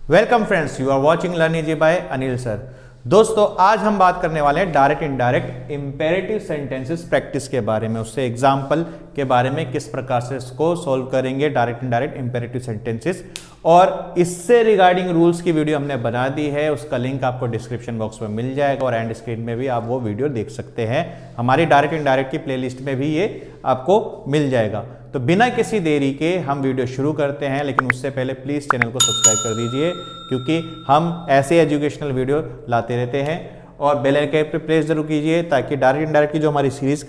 Welcome friends, you are watching learn easy by Anil sir. दोस्तों, आज हम बात करने वाले हैं direct indirect imperative sentences practice के बारे में, उससे एग्जाम्पल के बारे में किस प्रकार से इसको सॉल्व करेंगे डायरेक्ट इनडायरेक्ट इंपेरेटिव सेंटेंसेस। और इससे रिगार्डिंग रूल्स की वीडियो हमने बना दी है, उसका लिंक आपको डिस्क्रिप्शन बॉक्स में मिल जाएगा और एंड स्क्रीन में भी आप वो वीडियो देख सकते हैं। हमारी डायरेक्ट इनडायरेक्ट की प्लेलिस्ट में भी ये आपको मिल जाएगा। तो बिना किसी देरी के हम वीडियो शुरू करते हैं, लेकिन उससे पहले प्लीज़ चैनल को सब्सक्राइब कर दीजिए, क्योंकि हम ऐसे एजुकेशनल वीडियो लाते रहते हैं। और बेल आइकन पर प्रेस जरूर कीजिए, ताकि डायरेक्ट इनडायरेक्ट की जो हमारी सीरीज़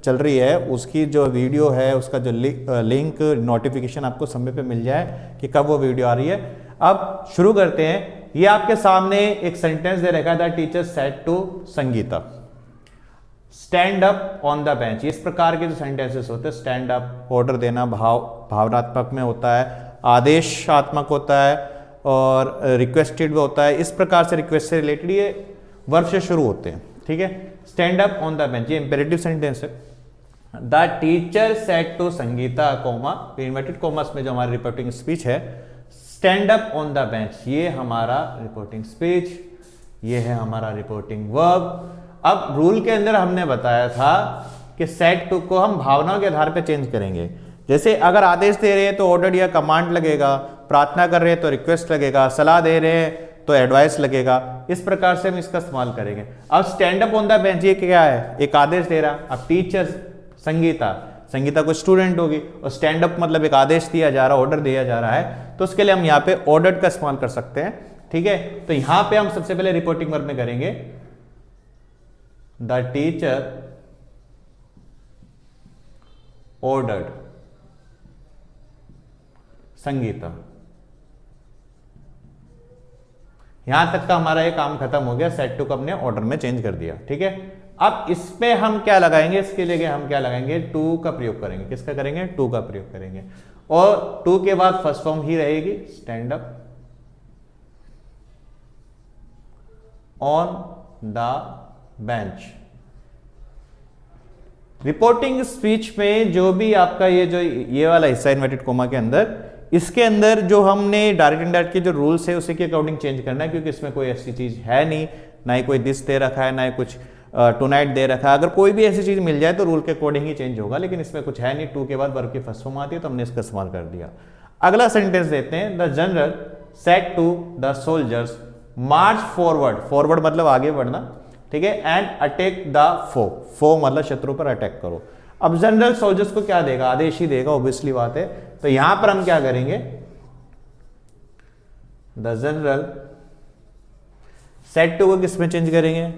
चल रही है उसकी जो वीडियो है उसका जो लिंक नोटिफिकेशन आपको समय पे मिल जाए कि कब वो वीडियो आ रही है। अब शुरू करते हैं। ये आपके सामने एक सेंटेंस दे रखा था, teacher said to Sangeeta stand up on the bench. इस प्रकार के जो सेंटेंसेस होते हैं, स्टैंड अप ऑर्डर देना भावनात्मक में होता है, आदेशात्मक होता है और रिक्वेस्टेड होता है। इस प्रकार से रिक्वेस्ट से रिलेटेड ये वर्ब से शुरू होते हैं। ठीक है, stand up on the bench ये इंपेरेटिव सेंटेंस है। The teacher said to Sangeeta comma, inverted commas में जो हमारी रिपोर्टिंग स्पीच है, stand up on the bench ये हमारा रिपोर्टिंग स्पीच, ये है हमारा रिपोर्टिंग वर्ब। अब रूल के अंदर हमने बताया था कि सेड टू को हम भावनाओं के आधार पर चेंज करेंगे। जैसे अगर आदेश दे रहे हैं तो ऑर्डर या कमांड लगेगा, प्रार्थना कर रहे हैं तो रिक्वेस्ट लगेगा, सलाह दे रहे हैं तो एडवाइस लगेगा। इस प्रकार से हम इसका इस्तेमाल करेंगे। अब stand up on the bench ये क्या है, एक आदेश दे रहा। अब टीचर संगीता को स्टूडेंट होगी, और स्टैंड अप मतलब एक आदेश दिया जा रहा है, ऑर्डर दिया जा रहा है, तो उसके लिए हम यहाँ पे ऑर्डर्ड का इस्तेमाल कर सकते हैं। ठीक है, तो यहां पे हम सबसे पहले रिपोर्टिंग वर्ब में करेंगे, द टीचर ऑर्डर्ड संगीता। यहां तक का हमारा ये काम खत्म हो गया, सेट टू को हमने ऑर्डर में चेंज कर दिया। ठीक है, अब इस पे हम क्या लगाएंगे, इसके लिए हम क्या लगाएंगे, टू का प्रयोग करेंगे। किसका करेंगे, टू का प्रयोग करेंगे। और टू के बाद फर्स्ट फॉर्म ही रहेगी, stand up on the bench. Reporting speech में जो भी आपका ये वाला हिस्सा इन्वर्टेड कोमा के अंदर, इसके अंदर जो हमने डायरेक्ट इनडायरेक्ट के जो रूल्स है उसी के अकॉर्डिंग चेंज करना है, क्योंकि इसमें कोई ऐसी चीज है नहीं, ना ही कोई दिस दे रखा है, ना ही कुछ टुनाइट दे रखा है। अगर कोई भी ऐसी चीज मिल जाए तो रूल के अकॉर्डिंग ही चेंज होगा, लेकिन इसमें कुछ है नहीं। टू के बाद वर्ब की फर्स्ट फॉर्म आती है तो हमने इसका इस्तेमाल कर दिया। अगला सेंटेंस देते हैं, the general said to the soldiers march forward. Forward मतलब आगे बढ़ना, ठीक है, and attack the foe. Foe मतलब शत्रु पर अटैक करो। अब जनरल सोल्जर्स को क्या देगा, आदेश ही देगा, ऑब्वियसली बात है। तो यहां पर हम क्या करेंगे, द जनरल सेड टू को किस में चेंज करेंगे,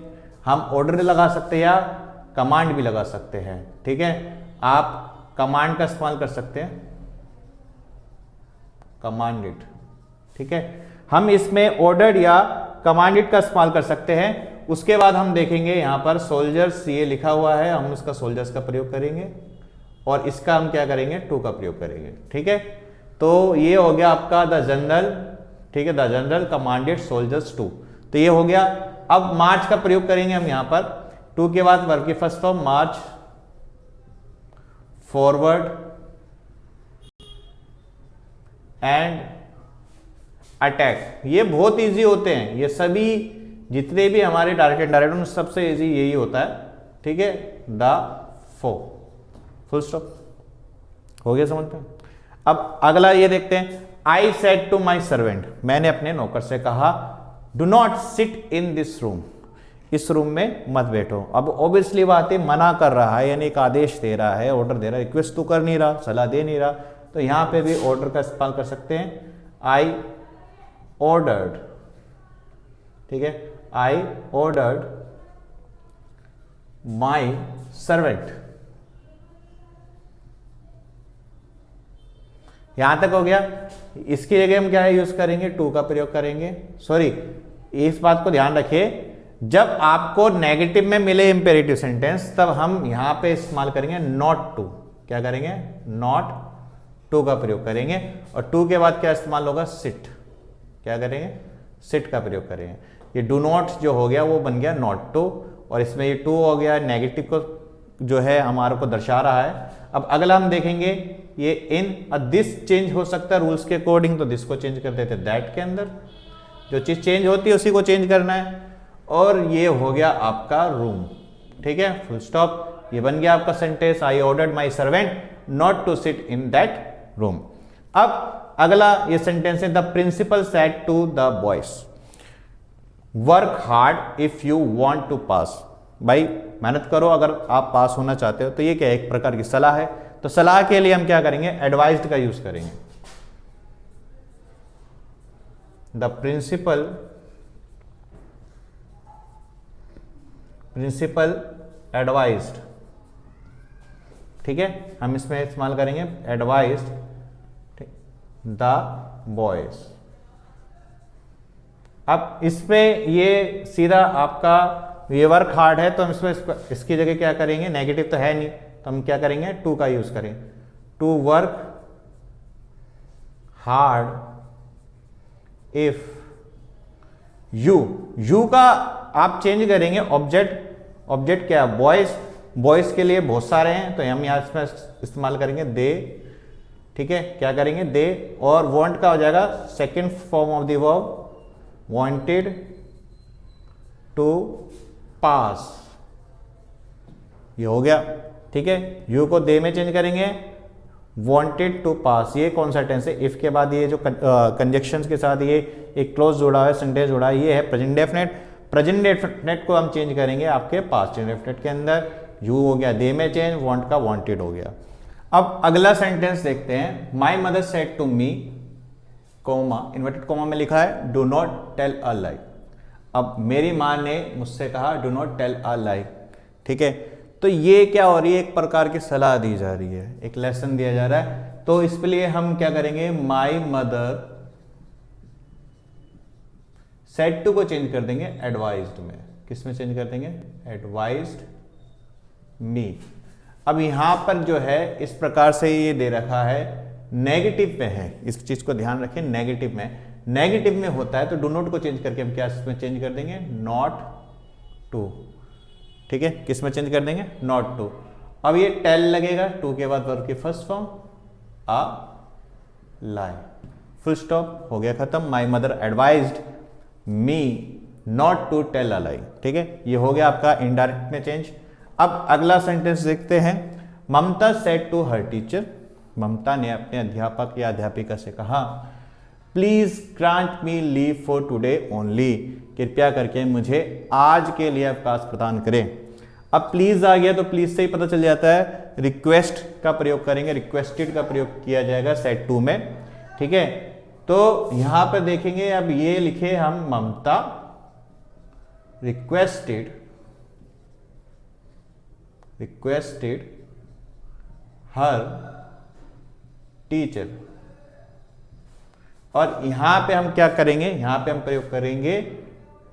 हम ऑर्डर लगा सकते हैं या कमांड भी लगा सकते हैं। ठीक है, आप कमांड का इस्तेमाल कर सकते हैं, कमांडेड। ठीक है, हम इसमें ऑर्डर्ड या कमांडेड का इस्तेमाल कर सकते हैं। उसके बाद हम देखेंगे यहां पर सोल्जर्स ये लिखा हुआ है, हम इसका सोल्जर्स का प्रयोग करेंगे और इसका हम क्या करेंगे, टू का प्रयोग करेंगे। ठीक है, तो ये हो गया आपका द जनरल। ठीक है, the general commanded soldiers to, तो ये हो गया। अब मार्च का प्रयोग करेंगे हम यहां पर, टू के बाद वर्ब की first form March forward and attack. ये बहुत इजी होते हैं, ये सभी जितने भी हमारे डायरेक्ट इनडायरेक्ट उन सबसे इजी यही होता है। ठीक है, द फो, फुल स्टॉप, हो गया समझ में। अब अगला ये देखते हैं, I said to my servant, मैंने अपने नौकर से कहा, do not sit in this room, इस रूम में मत बैठो। अब ऑब्वियसली बात है, मना कर रहा है, यानी एक आदेश दे रहा है, ऑर्डर दे रहा है, रिक्वेस्ट तो कर नहीं रहा, सलाह दे नहीं रहा, तो यहां पे भी ऑर्डर का इस्तेमाल कर सकते हैं, आई ऑर्डर्ड। ठीक है, आई ऑर्डर्ड माई सर्वेंट। यहां तक हो गया। इसकी जगह हम क्या यूज करेंगे, टू का प्रयोग करेंगे। सॉरी, इस बात को ध्यान रखिए, जब आपको नेगेटिव में मिले इंपेरेटिव सेंटेंस तब हम यहां पे इस्तेमाल करेंगे नॉट टू। क्या करेंगे, नॉट टू का प्रयोग करेंगे। और टू के बाद क्या इस्तेमाल होगा, सिट। क्या करेंगे, सिट का प्रयोग करेंगे। ये डू नॉट जो हो गया वो बन गया नॉट टू, और इसमें ये टू हो गया, नेगेटिव को जो है हमारे को दर्शा रहा है। अब अगला हम देखेंगे, ये इन दिस चेंज हो सकता है रूल्स के अकॉर्डिंग, तो दिस को चेंज कर देते दैट के अंदर। जो चीज चेंज होती है उसी को चेंज करना है। और ये हो गया आपका रूम, ठीक है, फुल स्टॉप। ये बन गया आपका sentence, I ordered my servant not to sit in that room. अब अगला ये सेंटेंस है, the principal said to the boys work hard if you want to pass. भाई मेहनत करो अगर आप पास होना चाहते हो। तो ये क्या है, एक प्रकार की सलाह है। तो सलाह के लिए हम क्या करेंगे, एडवाइज्ड का यूज करेंगे। द प्रिंसिपल एडवाइज्ड, ठीक है, हम इसमें इस्तेमाल करेंगे एडवाइज्ड द बॉयज। अब इसमें ये सीधा आपका ये वर्क हार्ड है, तो हम इसमें इसकी जगह क्या करेंगे, नेगेटिव तो है नहीं, तो हम क्या करेंगे, टू का यूज करें, to work hard if you का आप चेंज करेंगे ऑब्जेक्ट क्या है, बॉयज के लिए बहुत सारे हैं, तो हम यहां इसमें इस्तेमाल करेंगे दे, ठीक है, क्या करेंगे दे। और वांट का हो जाएगा second form of the verb, wanted to pass, ये हो गया, ठीक है। यू को दे में चेंज करेंगे, वांटेड टू पास, ये कौन सा टेंस है, इफ के बाद ये जो कंजक्शंस के साथ ये एक क्लोज जुड़ा है, सेंटेंस जुड़ा है, ये है प्रेजेंट डेफिनेट। प्रेजेंट डेफिनेट को हम चेंज करेंगे आपके पास्ट डेफिनेट के अंदर, यू हो गया दे में चेंज, वांट का वांटेड हो गया। अब अगला सेंटेंस देखते हैं, my mother said to me, comma inverted comma में लिखा है, do not tell a lie. अब मेरी मां ने मुझसे कहा do not tell a lie, ठीक है। तो ये क्या हो रही है, एक प्रकार की सलाह दी जा रही है, एक लेसन दिया जा रहा है। तो इसके लिए हम क्या करेंगे, माई मदर सेड टू को चेंज कर देंगे एडवाइज्ड में। किस में चेंज कर देंगे, एडवाइज्ड मी। अब यहां पर जो है इस प्रकार से ये दे रखा है, नेगेटिव में है, इस चीज को ध्यान रखें, नेगेटिव में होता है, तो डू नॉट को चेंज करके हम क्या इसमें चेंज कर देंगे, नॉट टू, ठीक है, किस में चेंज कर देंगे, नॉट टू। अब ये टेल लगेगा, टू के बाद वर्ब की फर्स्ट फॉर्म आ लाई, फुल स्टॉप, हो गया खत्म। My mother advised me not to tell a lie, ठीक है, ये हो गया आपका इनडायरेक्ट में चेंज। अब अगला सेंटेंस देखते हैं, ममता सेड टू हर टीचर, ममता ने अपने अध्यापक या अध्यापिका से कहा, please grant me leave for today only, कृपया करके मुझे आज के लिए अवकाश प्रदान करें। अब प्लीज आ गया तो प्लीज से ही पता चल जाता है, रिक्वेस्ट का प्रयोग करेंगे, रिक्वेस्टेड का प्रयोग किया जाएगा सेड टू में, ठीक है। तो यहां पर देखेंगे, अब ये लिखे हम, ममता रिक्वेस्टेड हर टीचर, और यहां पे हम क्या करेंगे, यहां पे हम प्रयोग करेंगे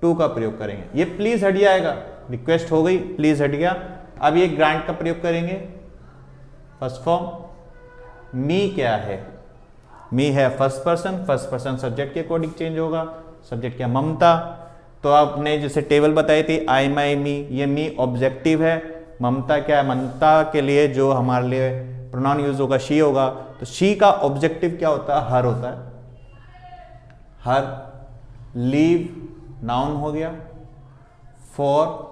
टू का प्रयोग करेंगे। ये प्लीज हट जाएगा, रिक्वेस्ट हो गई, प्लीज हट गया। अब ये ग्रांट का प्रयोग करेंगे, फर्स्ट फॉर्म। मी क्या है, मी है फर्स्ट पर्सन सब्जेक्ट के अकॉर्डिंग चेंज होगा, सब्जेक्ट क्या, ममता। तो आपने जैसे टेबल बताई थी, आई माई मी, ये मी ऑब्जेक्टिव है, ममता क्या है, ममता के लिए जो हमारे लिए प्रोनाउन यूज होगा शी होगा, तो शी का ऑब्जेक्टिव क्या होता है, हर होता है, हर। लीव नाउन हो गया, फॉर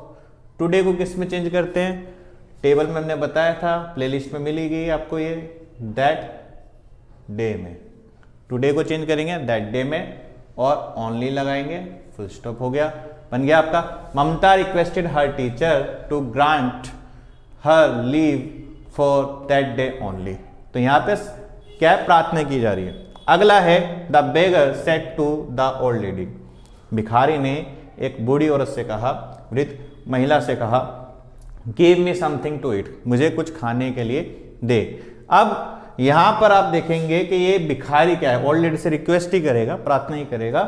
टुडे को किस में चेंज करते हैं, टेबल में हमने बताया था, प्लेलिस्ट में मिली गई आपको ये, दैट डे में, टुडे को चेंज करेंगे दैट डे में, और ओनली लगाएंगे, फुल स्टॉप, हो गया, बन गया आपका, Mamata requested her teacher to grant her leave for that day only. तो यहां पे क्या प्रार्थना की जा रही है। अगला है, the beggar said to the old lady, भिखारी ने एक बूढ़ी औरत से कहा, वृद्ध महिला से कहा, give me something to eat, मुझे कुछ खाने के लिए दे। अब यहां पर आप देखेंगे कि ये भिखारी क्या है, ओल्ड लेडी से रिक्वेस्ट ही करेगा, प्रार्थना ही करेगा।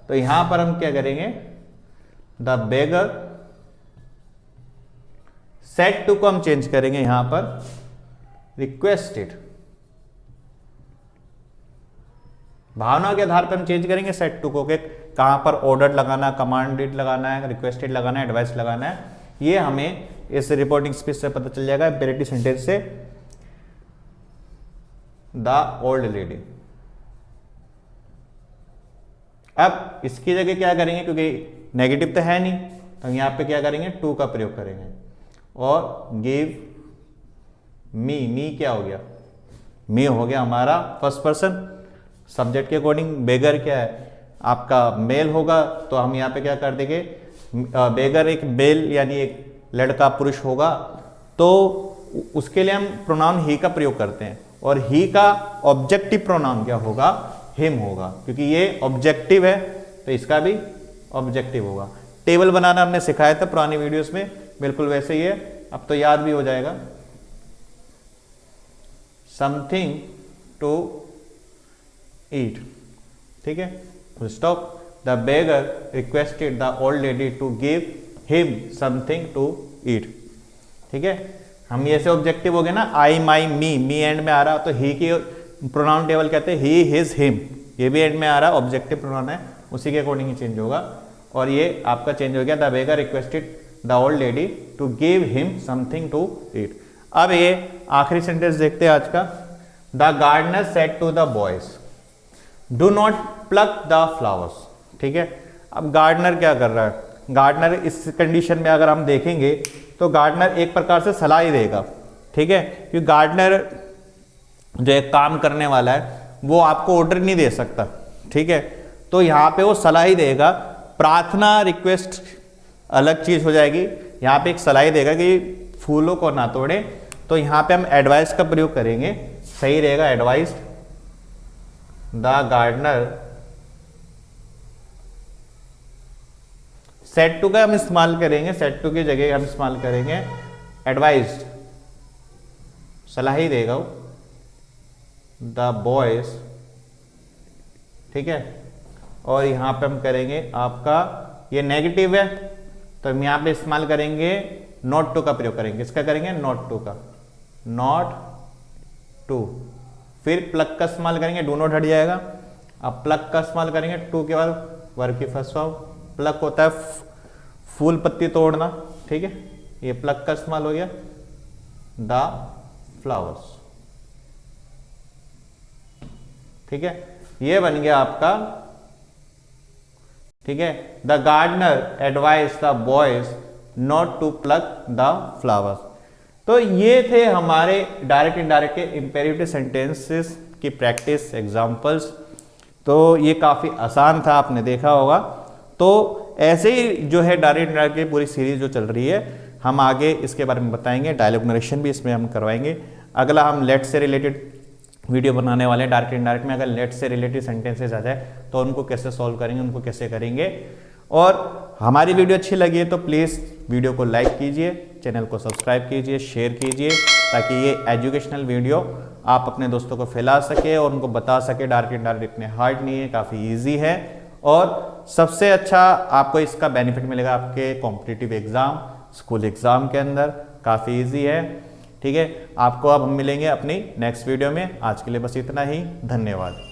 तो यहां पर हम क्या करेंगे, द बेगर सेड टू को हम चेंज करेंगे यहां पर रिक्वेस्टेड, भावना के आधार पर हम चेंज करेंगे सेड टू को, के कहां पर ऑर्डर लगाना, कमांडेड लगाना है, रिक्वेस्टेड लगाना है, एडवाइस लगाना है, ये हमें इस रिपोर्टिंग स्पीच से पता चल जाएगा, इंपेरेटिव सेंटेंस से। द ओल्ड लेडी, अब इसकी जगह क्या करेंगे, क्योंकि नेगेटिव तो है नहीं, तो हम यहाँ पे क्या करेंगे, टू का प्रयोग करेंगे। और गिव मी क्या हो गया, मी हो गया हमारा फर्स्ट पर्सन। सब्जेक्ट के अकॉर्डिंग बेगर क्या है आपका मेल होगा, तो हम यहाँ पे क्या कर देंगे, बेगर एक मेल यानी एक लड़का पुरुष होगा, तो उसके लिए हम प्रोनाउन ही का प्रयोग करते हैं। और ही का ऑब्जेक्टिव प्रोनाउन क्या होगा, हिम होगा, क्योंकि ये ऑब्जेक्टिव है तो इसका भी ऑब्जेक्टिव होगा। टेबल बनाना हमने सिखाया था पुरानी वीडियोस में, बिल्कुल वैसे ही है, अब तो याद भी हो जाएगा। समथिंग टू ईट, ठीक है, stop. The beggar requested the old lady to give him something to eat, ठीक है। हम ये से ऑब्जेक्टिव हो गए ना, आई माई मी एंड में आ रहा, तो ही की प्रोनाउन टेबल कहते हैं ही हिज हिम, ये भी एंड में आ रहा, ऑब्जेक्टिव प्रोनाउन है, उसी के अकॉर्डिंग ही चेंज होगा। और ये आपका चेंज हो गया, the beggar requested the old lady to give him something to eat. अब ये आखिरी सेंटेंस देखते हैं आज का। The gardener said to the boys do not pluck the flowers, ठीक है। अब गार्डनर क्या कर रहा है, गार्डनर इस कंडीशन में अगर हम देखेंगे तो गार्डनर एक प्रकार से सलाह ही देगा, ठीक है, क्योंकि गार्डनर जो एक काम करने वाला है वो आपको ऑर्डर नहीं दे सकता, ठीक है, तो यहाँ पे वो सलाह ही देगा। प्रार्थना रिक्वेस्ट अलग चीज हो जाएगी, यहाँ पे एक सलाह ही देगा कि फूलों को ना तोड़े, तो यहाँ पे हम एडवाइस का प्रयोग करेंगे, सही रहेगा advice. The gardener said to का हम इस्तेमाल करेंगे, सेट टू की जगह हम इस्तेमाल करेंगे एडवाइज्ड, सलाह ही देगा द बॉयज, ठीक है। और यहाँ पे हम करेंगे आपका, ये नेगेटिव है तो हम यहाँ पे इस्तेमाल करेंगे नॉट टू का प्रयोग करेंगे। इसका करेंगे नॉट टू का, नॉट टू। फिर प्लग का इस्तेमाल करेंगे, डू नॉट हट जाएगा। अब प्लग का इस्तेमाल करेंगे टू के बाद वर्ब की फर्स्ट फॉर्म। प्लग होता है फूल पत्ती तोड़ना, ठीक है, ये प्लग का इस्तेमाल हो गया। द फ्लावर्स, ठीक है, ये बन गया आपका, ठीक है। The gardener advice the boys not to pluck the flowers. तो ये थे हमारे डायरेक्ट इनडायरेक्ट के इंपेरेटिव सेंटेंसेस की प्रैक्टिस एग्जांपल्स। तो ये काफ़ी आसान था, आपने देखा होगा। तो ऐसे ही जो है डायरेक्ट इनडायरेक्ट की पूरी सीरीज जो चल रही है, हम आगे इसके बारे में बताएंगे। डायलॉग नरेशन भी इसमें हम करवाएंगे। अगला हम लेट से रिलेटेड वीडियो बनाने वाले हैं। डायरेक्ट इनडायरेक्ट में अगर लेट से रिलेटेड सेंटेंसेस आ जाए तो उनको कैसे सॉल्व करेंगे, उनको कैसे करेंगे। और हमारी वीडियो अच्छी लगी है तो प्लीज़ वीडियो को लाइक कीजिए, चैनल को सब्सक्राइब कीजिए, शेयर कीजिए, ताकि ये एजुकेशनल वीडियो आप अपने दोस्तों को फैला सके और उनको बता सके डायरेक्ट इनडायरेक्ट इतने हार्ड नहीं है, काफ़ी ईजी है। और सबसे अच्छा आपको इसका बेनिफिट मिलेगा आपके कॉम्पिटिटिव एग्जाम, स्कूल एग्जाम के अंदर, काफ़ी ईजी है, ठीक है। आपको अब हम मिलेंगे अपनी नेक्स्ट वीडियो में। आज के लिए बस इतना ही, धन्यवाद।